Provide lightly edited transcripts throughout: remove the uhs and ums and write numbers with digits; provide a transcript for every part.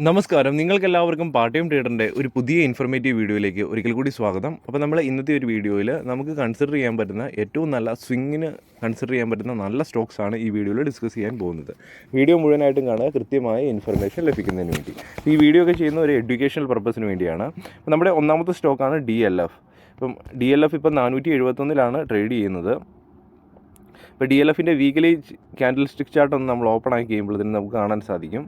നമസ്കാരം. നിങ്ങൾക്കെല്ലാവർക്കും part time ട്രേഡറിൻ്റെ ഒരു പുതിയ ഇൻഫോർമേറ്റീവ് വീഡിയോയിലേക്ക് ഒരിക്കൽ കൂടി സ്വാഗതം. അപ്പോൾ നമ്മൾ ഇന്നത്തെ ഒരു വീഡിയോയിൽ നമുക്ക് കൺസിഡർ ചെയ്യാൻ പറ്റുന്ന ഏറ്റവും നല്ല സ്വിങ്ങിന് കൺസിഡർ ചെയ്യാൻ പറ്റുന്ന നല്ല സ്റ്റോക്സാണ് ഈ വീഡിയോയിൽ ഡിസ്കസ് ചെയ്യാൻ പോകുന്നത്. വീഡിയോ മുഴുവനായിട്ടും കാണുക, കൃത്യമായ ഇൻഫർമേഷൻ ലഭിക്കുന്നതിന് വേണ്ടി. ഈ വീഡിയോ ഒക്കെ ചെയ്യുന്ന ഒരു എഡ്യൂക്കേഷണൽ പർപ്പസിന് വേണ്ടിയാണ്. അപ്പോൾ നമ്മുടെ ഒന്നാമത്തെ സ്റ്റോക്കാണ് DLF. ഇപ്പം DLF ഇപ്പം 471 ട്രേഡ് ചെയ്യുന്നത്. ഇപ്പോൾ DLFിൻ്റെ വീക്കിലി ക്യാൻഡിൽ സ്റ്റിക്ക് ചാർട്ട് ഒന്ന് നമ്മൾ ഓപ്പൺ ആക്കി കഴിയുമ്പോഴത്തേനും നമുക്ക് കാണാൻ സാധിക്കും.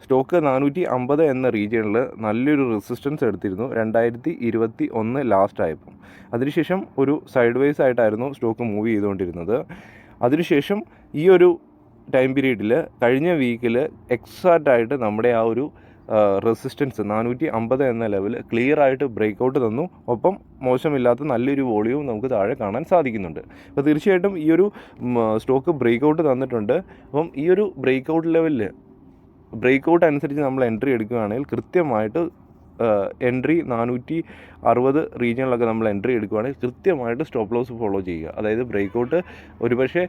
സ്റ്റോക്ക് 450 എന്ന റീജിയണിൽ നല്ലൊരു റെസിസ്റ്റൻസ് എടുത്തിരുന്നു 2021 ലാസ്റ്റ് ആയപ്പം. അതിനുശേഷം ഒരു സൈഡ് വൈസ് ആയിട്ടായിരുന്നു സ്റ്റോക്ക് മൂവ് ചെയ്തുകൊണ്ടിരുന്നത്. അതിനുശേഷം ഈ ഒരു ടൈം പീരീഡിൽ കഴിഞ്ഞ വീക്കിൽ എക്സാക്റ്റായിട്ട് നമ്മുടെ ആ ഒരു റെസിസ്റ്റൻസ് 450 എന്ന ലെവൽ ക്ലിയർ ആയിട്ട് ബ്രേക്ക് ഔട്ട് തന്നു. ഒപ്പം മോശമില്ലാത്ത നല്ലൊരു വോളിയവും നമുക്ക് താഴെ കാണാൻ സാധിക്കുന്നുണ്ട്. അപ്പോൾ തീർച്ചയായിട്ടും ഈ ഒരു സ്റ്റോക്ക് ബ്രേക്ക് ഔട്ട് തന്നിട്ടുണ്ട്. അപ്പം ഈ ഒരു ബ്രേക്ക് ഔട്ട് ലെവലിൽ ബ്രേക്ക് ഔട്ട് അനുസരിച്ച് നമ്മൾ എൻട്രി എടുക്കുകയാണെങ്കിൽ കൃത്യമായിട്ട് എൻട്രി 460 റീജിയണിലൊക്കെ നമ്മൾ എൻട്രി എടുക്കുകയാണെങ്കിൽ കൃത്യമായിട്ട് സ്റ്റോപ്പ് ലോസ് ഫോളോ ചെയ്യുക. അതായത് ബ്രേക്ക് ഔട്ട് ഒരുപക്ഷെ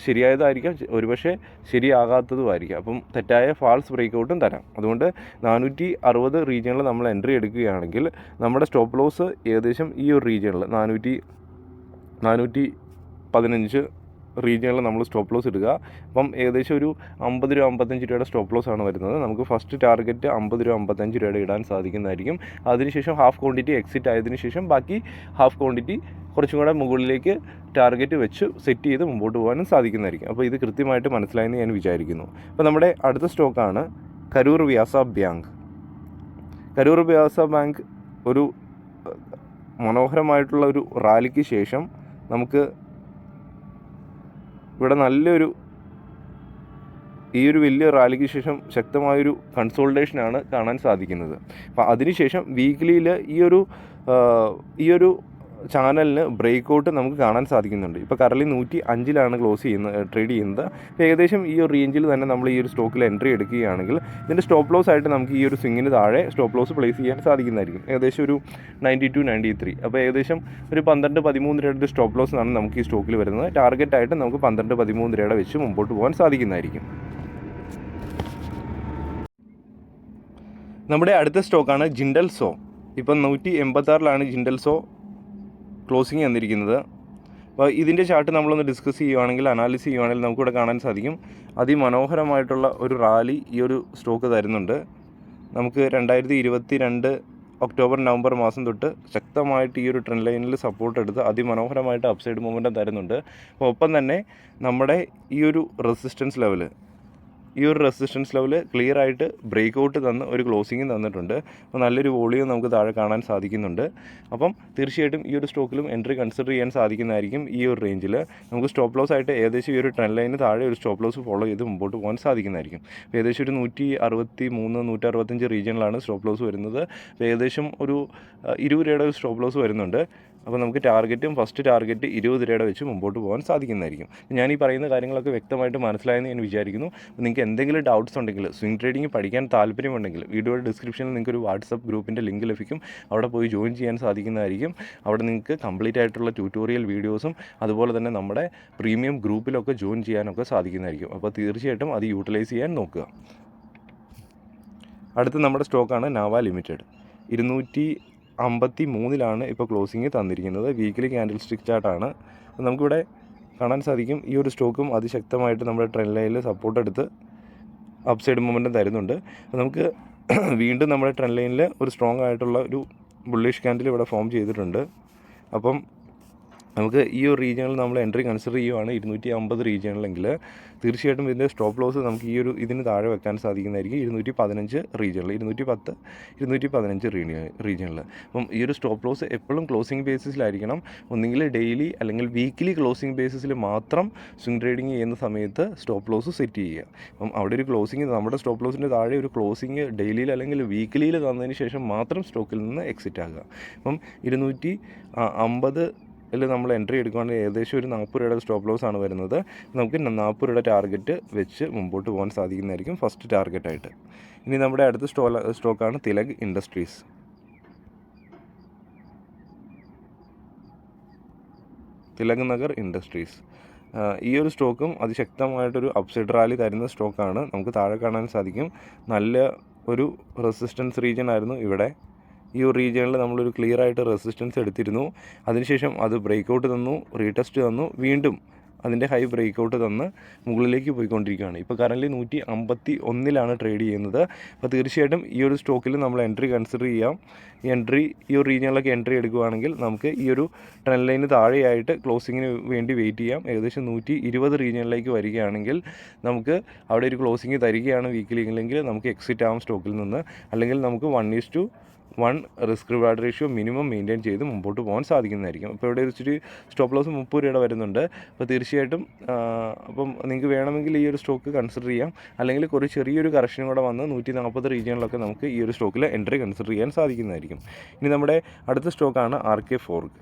ശരിയായതായിരിക്കാം, ഒരുപക്ഷെ ശരിയാകാത്തതുമായിരിക്കാം. അപ്പം തെറ്റായ ഫാൾസ് ബ്രേക്ക് ഔട്ടും തരാം. അതുകൊണ്ട് 460 റീജിയണിൽ നമ്മൾ എൻട്രി എടുക്കുകയാണെങ്കിൽ നമ്മുടെ സ്റ്റോപ്പ് ലോസ് ഏകദേശം ഈ ഒരു റീജിയണിൽ 415 റീജിയണിൽ നമ്മൾ സ്റ്റോപ്പ് ലോസ് ഇടുക. അപ്പം ഏകദേശം ഒരു 50 രൂപ 55 രൂപയുടെ സ്റ്റോപ്പ് ലോസ് ആണ് വരുന്നത്. നമുക്ക് ഫസ്റ്റ് ടാർഗറ്റ് 50 രൂപ 55 രൂപയുടെ ഇടാൻ സാധിക്കുന്നതായിരിക്കും. അതിനുശേഷം ഹാഫ് ക്വാണ്ടിറ്റി എക്സിറ്റ് ആയതിനു ശേഷം ബാക്കി ഹാഫ് ക്വാണ്ടിറ്റി കുറച്ചും കൂടെ മുകളിലേക്ക് ടാർഗറ്റ് വെച്ച് സെറ്റ് ചെയ്ത് മുമ്പോട്ട് പോകാനും സാധിക്കുന്നതായിരിക്കും. അപ്പോൾ ഇത് കൃത്യമായിട്ട് മനസ്സിലായെന്ന് ഞാൻ വിചാരിക്കുന്നു. അപ്പോൾ നമ്മുടെ അടുത്ത സ്റ്റോക്കാണ് കരൂർ വ്യാസ ബാങ്ക്. കരൂർ വ്യാസ ബാങ്ക് ഒരു മനോഹരമായിട്ടുള്ള ഒരു റാലിക്ക് ശേഷം നമുക്ക് ഇവിടെ നല്ലൊരു ഈ ഒരു വലിയ റാലിക്ക് ശേഷം ശക്തമായൊരു കൺസോൾട്ടേഷനാണ് കാണാൻ സാധിക്കുന്നത്. അപ്പോൾ അതിനുശേഷം വീക്കിലിയിൽ ഈ ഒരു ചാനലിന് ബ്രേക്ക് ഔട്ട് നമുക്ക് കാണാൻ സാധിക്കുന്നുണ്ട്. ഇപ്പോൾ കറലി 105 ട്രേഡ് ചെയ്യുന്നത്. അപ്പോൾ ഏകദേശം ഈ ഒരു റേഞ്ചിൽ തന്നെ നമ്മൾ ഈ ഒരു സ്റ്റോക്കിൽ എൻട്രി എടുക്കുകയാണെങ്കിൽ ഇതിൻ്റെ സ്റ്റോപ്പ് ലോസ് ആയിട്ട് നമുക്ക് ഈ ഒരു സ്വിങ്ങിന് താഴെ സ്റ്റോപ്പ് ലോസ് പ്ലേസ് ചെയ്യാൻ സാധിക്കുന്നതായിരിക്കും. ഏകദേശം ഒരു 92-93. അപ്പോൾ ഏകദേശം ഒരു 12-13 രൂപയുടെ സ്റ്റോപ്പ് ലോസ് ആണ് നമുക്ക് ഈ സ്റ്റോക്കിൽ വരുന്നത്. ടാർഗറ്റായിട്ട് നമുക്ക് 12-13 രൂപയുടെ വെച്ച് മുമ്പോട്ട് പോകാൻ സാധിക്കുന്നതായിരിക്കും. നമ്മുടെ അടുത്ത സ്റ്റോക്കാണ് ജിൻഡൽ സോ. ഇപ്പം 186 ജിൻഡൽ സോ ക്ലോസിങ് വന്നിരിക്കുന്നത്. അപ്പോൾ ഇതിൻ്റെ ചാർട്ട് നമ്മളൊന്ന് ഡിസ്കസ് ചെയ്യുകയാണെങ്കിൽ, അനാലിസിസ് ചെയ്യുകയാണെങ്കിൽ നമുക്കിവിടെ കാണാൻ സാധിക്കും അതിമനോഹരമായിട്ടുള്ള ഒരു റാലി ഈ ഒരു സ്റ്റോക്ക് തരുന്നുണ്ട്. നമുക്ക് 2022 ഒക്ടോബർ നവംബർ മാസം തൊട്ട് ശക്തമായിട്ട് ഈ ഒരു ട്രെൻഡ് ലൈനിൽ സപ്പോർട്ട് എടുത്ത് അതിമനോഹരമായിട്ട് അപ്സൈഡ് മൂവ്മെൻറ്റും തരുന്നുണ്ട്. അപ്പോൾ ഒപ്പം തന്നെ നമ്മുടെ ഈ ഒരു റെസിസ്റ്റൻസ് ലെവൽ ക്ലിയർ ആയിട്ട് ബ്രേക്ക് ഔട്ട് തന്ന് ഒരു ക്ലോസിങ് തന്നിട്ടുണ്ട്. അപ്പോൾ നല്ലൊരു വോളിയം നമുക്ക് താഴെ കാണാൻ സാധിക്കുന്നുണ്ട്. അപ്പം തീർച്ചയായിട്ടും ഈ ഒരു സ്റ്റോക്കിലും എൻട്രി കൺസിഡർ ചെയ്യാൻ സാധിക്കുന്നതായിരിക്കും. ഈ ഒരു റേഞ്ചിൽ നമുക്ക് സ്റ്റോപ്പ് ലോസ് ആയിട്ട് ഏകദേശം ഈ ഒരു ട്രെൻഡ് ലൈന് താഴെ ഒരു സ്റ്റോപ്പ് ലോസ് ഫോളോ ചെയ്ത് മുമ്പോട്ട് പോകാൻ സാധിക്കുന്നതായിരിക്കും. അപ്പോൾ ഏകദേശം ഒരു 163-165 റീജിയനിലാണ് സ്റ്റോപ്പ് ലോസ് വരുന്നത്. അപ്പോൾ ഏകദേശം ഒരു 20 രൂപയുടെ ഒരു സ്റ്റോപ്പ് ലോസ് വരുന്നുണ്ട്. അപ്പോൾ നമുക്ക് ഫസ്റ്റ് ടാർഗറ്റ് 20 രൂപയുടെ വെച്ച് മുമ്പോട്ട് പോകാൻ സാധിക്കുന്നതായിരിക്കും. ഞാൻ ഈ പറയുന്ന കാര്യങ്ങളൊക്കെ വ്യക്തമായിട്ട് മനസ്സിലായെന്ന് ഞാൻ വിചാരിക്കുന്നു. നിങ്ങൾക്ക് എന്തെങ്കിലും ഡൗട്ട്സ് ഉണ്ടെങ്കിൽ, സ്വിംഗ് ട്രേഡിംഗ് പഠിക്കാൻ താല്പര്യമുണ്ടെങ്കിൽ വീഡിയോയുടെ ഡിസ്ക്രിപ്ഷനിൽ നിങ്ങൾക്ക് ഒരു വാട്സപ്പ് ഗ്രൂപ്പിൻ്റെ ലിങ്ക് ലഭിക്കും. അവിടെ പോയി ജോയിൻ ചെയ്യാൻ സാധിക്കുന്നതായിരിക്കും. അവിടെ നിങ്ങൾക്ക് കംപ്ലീറ്റ് ആയിട്ടുള്ള ട്യൂട്ടോറിയൽ വീഡിയോസും അതുപോലെ തന്നെ നമ്മുടെ പ്രീമിയം ഗ്രൂപ്പിലൊക്കെ ജോയിൻ ചെയ്യാനൊക്കെ സാധിക്കുന്നതായിരിക്കും. അപ്പോൾ തീർച്ചയായിട്ടും അത് യൂട്ടിലൈസ് ചെയ്യാൻ നോക്കുക. അടുത്ത നമ്മുടെ സ്റ്റോക്കാണ് നാവ ലിമിറ്റഡ്. 253 ഇപ്പോൾ ക്ലോസിങ് തന്നിരിക്കുന്നത്. വീക്കിലി ക്യാൻഡിൽ സ്റ്റിക്ക് ചാർട്ടാണ്. നമുക്കിവിടെ കാണാൻ സാധിക്കും ഈ ഒരു സ്റ്റോക്കും അതിശക്തമായിട്ട് നമ്മുടെ ട്രെൻഡ് ലൈനിൽ സപ്പോർട്ട് എടുത്ത് അപ്സൈഡ് മൊമെൻറ്റം തരുന്നുണ്ട്. അപ്പോൾ നമുക്ക് വീണ്ടും നമ്മുടെ ട്രെൻഡ് ലൈനിൽ ഒരു സ്ട്രോങ് ആയിട്ടുള്ള ഒരു ബുള്ളിഷ് ക്യാൻഡിൽ ഇവിടെ ഫോം ചെയ്തിട്ടുണ്ട്. അപ്പം നമുക്ക് ഈ ഒരു റീജിയണിൽ നമ്മൾ എൻട്രി കൺസിഡർ ചെയ്യുവാണ് 250 റീജിയണിലെങ്കിൽ തീർച്ചയായിട്ടും ഇതിൻ്റെ സ്റ്റോപ്പ് ലോസ് നമുക്ക് ഈ ഒരു ഇതിന് താഴെ വെക്കാൻ സാധിക്കുന്നതായിരിക്കും. 215 റീജിയണിൽ, 215 റീജിയണിൽ. അപ്പം ഈ ഒരു സ്റ്റോപ്പ് ലോസ് എപ്പോഴും ക്ലോസിംഗ് ബേസിസിലായിരിക്കണം. ഒന്നുകിൽ ഡെയിലി അല്ലെങ്കിൽ വീക്കിലി ക്ലോസിംഗ് ബേസിസിൽ മാത്രം സ്വിംഗ് ട്രേഡിംഗ് ചെയ്യുന്ന സമയത്ത് സ്റ്റോപ്പ് ലോസ് സെറ്റ് ചെയ്യുക. അപ്പം അവിടെ ഒരു ക്ലോസിംഗ്, നമ്മുടെ സ്റ്റോപ്പ് ലോസിൻ്റെ താഴെ ഒരു ക്ലോസിംഗ് ഡെയിലിയിൽ അല്ലെങ്കിൽ വീക്കിലിയിൽ തന്നതിന് ശേഷം മാത്രം സ്റ്റോക്കിൽ നിന്ന് എക്സിറ്റ് ആകുക. അപ്പം 250 നമ്മൾ എൻട്രി എടുക്കുകയാണെങ്കിൽ ഏകദേശം ഒരു 40 രൂപയുടെ സ്റ്റോപ്പ് ലോസ് ആണ് വരുന്നത്. നമുക്ക് 40 രൂപയുടെ ടാർഗറ്റ് വെച്ച് മുമ്പോട്ട് പോകാൻ സാധിക്കുന്നതായിരിക്കും ഫസ്റ്റ് ടാർഗറ്റായിട്ട്. ഇനി നമ്മുടെ അടുത്ത സ്റ്റോക്കാണ് തിലക് ഇൻഡസ്ട്രീസ്. തിലക് നഗർ ഇൻഡസ്ട്രീസ്. ഈ ഒരു സ്റ്റോക്കും അതിശക്തമായിട്ടൊരു അപ്സൈഡ് റാലി തരുന്ന സ്റ്റോക്കാണ്. നമുക്ക് താഴെ കാണാൻ സാധിക്കും നല്ല ഒരു റെസിസ്റ്റൻസ് റീജിയൻ ആയിരുന്നു ഇവിടെ. ഈ ഒരു റീജിയണിൽ നമ്മളൊരു ക്ലിയർ ആയിട്ട് റെസിസ്റ്റൻസ് എടുത്തിരുന്നു. അതിനുശേഷം അത് ബ്രേക്കൗട്ട് തന്നു, റീടെസ്റ്റ് തന്നു, വീണ്ടും അതിൻ്റെ ഹൈ ബ്രേക്കൗട്ട് തന്ന് മുകളിലേക്ക് പോയിക്കൊണ്ടിരിക്കുകയാണ്. ഇപ്പോൾ കറൻറ്റ്ലി 151 ട്രേഡ് ചെയ്യുന്നത്. അപ്പോൾ തീർച്ചയായിട്ടും ഈ ഒരു സ്റ്റോക്കിൽ നമ്മൾ എൻട്രി കൺസിഡർ ചെയ്യാം. ഈ ഒരു റീജിയണിലൊക്കെ എൻട്രി എടുക്കുകയാണെങ്കിൽ നമുക്ക് ഈ ഒരു ട്രെൻഡ് ലൈന് താഴെയായിട്ട് ക്ലോസിങ്ങിന് വേണ്ടി വെയിറ്റ് ചെയ്യാം. ഏകദേശം 120 റീജിയണിലേക്ക് വരികയാണെങ്കിൽ നമുക്ക് അവിടെ ഒരു ക്ലോസിങ് തരികയാണ് വീക്കിലില്ലെങ്കിൽ നമുക്ക് എക്സിറ്റ് ആവാം സ്റ്റോക്കിൽ നിന്ന്. അല്ലെങ്കിൽ നമുക്ക് 1:1 risk reward ratio minimum maintain ചെയ്ത് മുമ്പോട്ട് പോകാൻ സാധിക്കുന്നതായിരിക്കും. അപ്പോൾ ഇവിടെ ഇച്ചിരി സ്റ്റോപ്പ് ലോസ് 30 രൂപയുടെ വരുന്നുണ്ട്. അപ്പോൾ തീർച്ചയായിട്ടും അപ്പം നിങ്ങൾക്ക് വേണമെങ്കിൽ ഈ ഒരു സ്റ്റോക്ക് കൺസിഡർ ചെയ്യാം. അല്ലെങ്കിൽ ചെറിയൊരു കറക്ഷൻ കൂടെ വന്ന് 140 റീജിയണിലൊക്കെ നമുക്ക് ഈ ഒരു സ്റ്റോക്കിൽ എൻട്രി കൺസിഡർ ചെയ്യാൻ സാധിക്കുന്നതായിരിക്കും. ഇനി നമ്മുടെ അടുത്ത സ്റ്റോക്കാണ് RK Forge.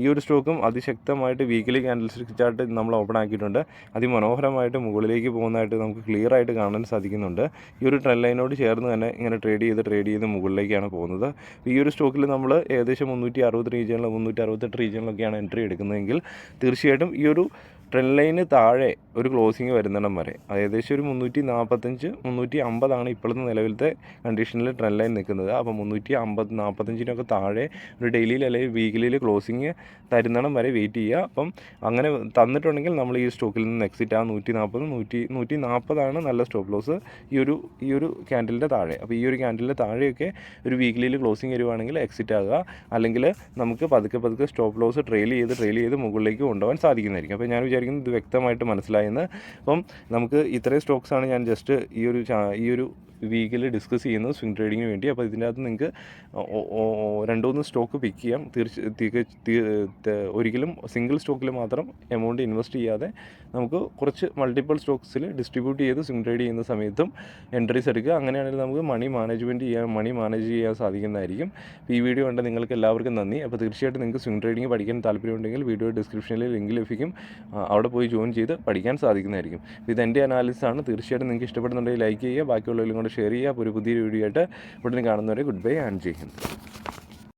ഈ ഒരു സ്റ്റോക്കും അതിശക്തമായിട്ട് വീക്കിലി ക്യാൻഡിൽസ്റ്റിക് ചാർട്ട് നമ്മൾ ഓപ്പൺ ആക്കിയിട്ടുണ്ട്. അതിമനോഹരമായിട്ട് മുകളിലേക്ക് പോകുന്നതായിട്ട് നമുക്ക് ക്ലിയർ ആയിട്ട് കാണാൻ സാധിക്കുന്നുണ്ട്. ഈ ഒരു ട്രെൻഡ് ലൈനോട് ചേർന്ന് തന്നെ ഇങ്ങനെ ട്രേഡ് ചെയ്ത് മുകളിലേക്കാണ് പോകുന്നത്. ഈ ഒരു സ്റ്റോക്കിൽ നമ്മൾ ഏകദേശം 360 റീജിയണിൽ 368 റീജിയണിലൊക്കെയാണ് എൻട്രി എടുക്കുന്നതെങ്കിൽ തീർച്ചയായിട്ടും ഈ ഒരു ട്രെൻഡ് ലൈന് താഴെ ഒരു ക്ലോസിങ് വരുന്നിടം വരെ ഏകദേശം ഒരു 345 ഇപ്പോഴത്തെ നിലവിലത്തെ കണ്ടീഷനിൽ ട്രെൻഡ് ലൈൻ നിൽക്കുന്നത്. അപ്പോൾ 345 താഴെ ഒരു ഡെയിലിയിൽ അല്ലെങ്കിൽ വീക്കിലിയിൽ ക്ലോസിങ് തരുന്നിടം വരെ വെയിറ്റ് ചെയ്യുക. അപ്പം അങ്ങനെ തന്നിട്ടുണ്ടെങ്കിൽ നമ്മൾ ഈ സ്റ്റോക്കിൽ നിന്ന് എക്സിറ്റ് ആകും. 140 നല്ല സ്റ്റോപ്പ് ലോസ് ഈ ഒരു ക്യാൻഡലിൻ്റെ താഴെ. അപ്പോൾ ഈ ഒരു ക്യാൻഡലിൻ്റെ താഴെയൊക്കെ ഒരു വീക്കിലിയിൽ ക്ലോസിങ് വരുവാണെങ്കിൽ എക്സിറ്റ് ആകുക. അല്ലെങ്കിൽ നമുക്ക് പതുക്കെ സ്റ്റോപ്പ് ലോസ് ട്രെയിൽ ചെയ്ത് മുകളിലേക്ക് കൊണ്ടുപോകാൻ സാധിക്കുന്നതായിരിക്കും. അപ്പോൾ ഞാൻ വിചാരിക്കുന്നത് ഇത് വ്യക്തമായിട്ട് മനസ്സിലായെന്ന്. അപ്പം നമുക്ക് ഇത്രയും സ്റ്റോക്സാണ് ഞാൻ ജസ്റ്റ് ഈ ഒരു വീക്കിൽ ഡിസ്കസ് ചെയ്യുന്നത് സ്വിംഗ് ട്രേഡിങ്ങിന് വേണ്ടി. അപ്പോൾ ഇതിൻ്റെ അകത്ത് നിങ്ങൾക്ക് 2-3 സ്റ്റോക്ക് പിക്ക് ചെയ്യാം. ഒരിക്കലും സിംഗിൾ സ്റ്റോക്കിൽ മാത്രം എമൗണ്ട് ഇൻവെസ്റ്റ് ചെയ്യാതെ നമുക്ക് കുറച്ച് മൾട്ടിപ്പിൾ സ്റ്റോക്സിൽ ഡിസ്ട്രിബ്യൂട്ട് ചെയ്ത് സ്വിംഗ് ട്രേഡ് ചെയ്യുന്ന സമയത്തും എൻട്രീസ് എടുക്കുക. അങ്ങനെയാണെങ്കിൽ നമുക്ക് മണി മാനേജ് ചെയ്യാൻ സാധിക്കുന്നതായിരിക്കും. ഈ വീഡിയോ കണ്ട നിങ്ങൾക്ക് എല്ലാവർക്കും നന്ദി. അപ്പോൾ തീർച്ചയായിട്ടും നിങ്ങൾക്ക് സ്വിംഗ് ട്രേഡിംഗ് പഠിക്കാൻ താല്പര്യമുണ്ടെങ്കിൽ വീഡിയോ ഡിസ്ക്രിപ്ഷനിൽ ലിങ്ക് ലഭിക്കും. അവിടെ പോയി ജോയിൻ ചെയ്ത് പഠിക്കാൻ സാധിക്കുന്നതായിരിക്കും. ഇത് എൻ്റെ അനാലിസിസാണ്. തീർച്ചയായിട്ടും നിങ്ങൾക്ക് ഇഷ്ടപ്പെടുന്നുണ്ടെങ്കിൽ ലൈക്ക് ചെയ്യുക, ബാക്കിയുള്ളവരും കൂടെ ഷെയർ ചെയ്യുക. അപ്പോൾ ഒരു പുതിയ വീഡിയോ ആയിട്ട് ഉടനെ കാണുന്നവരെ good bye and Jai Hind.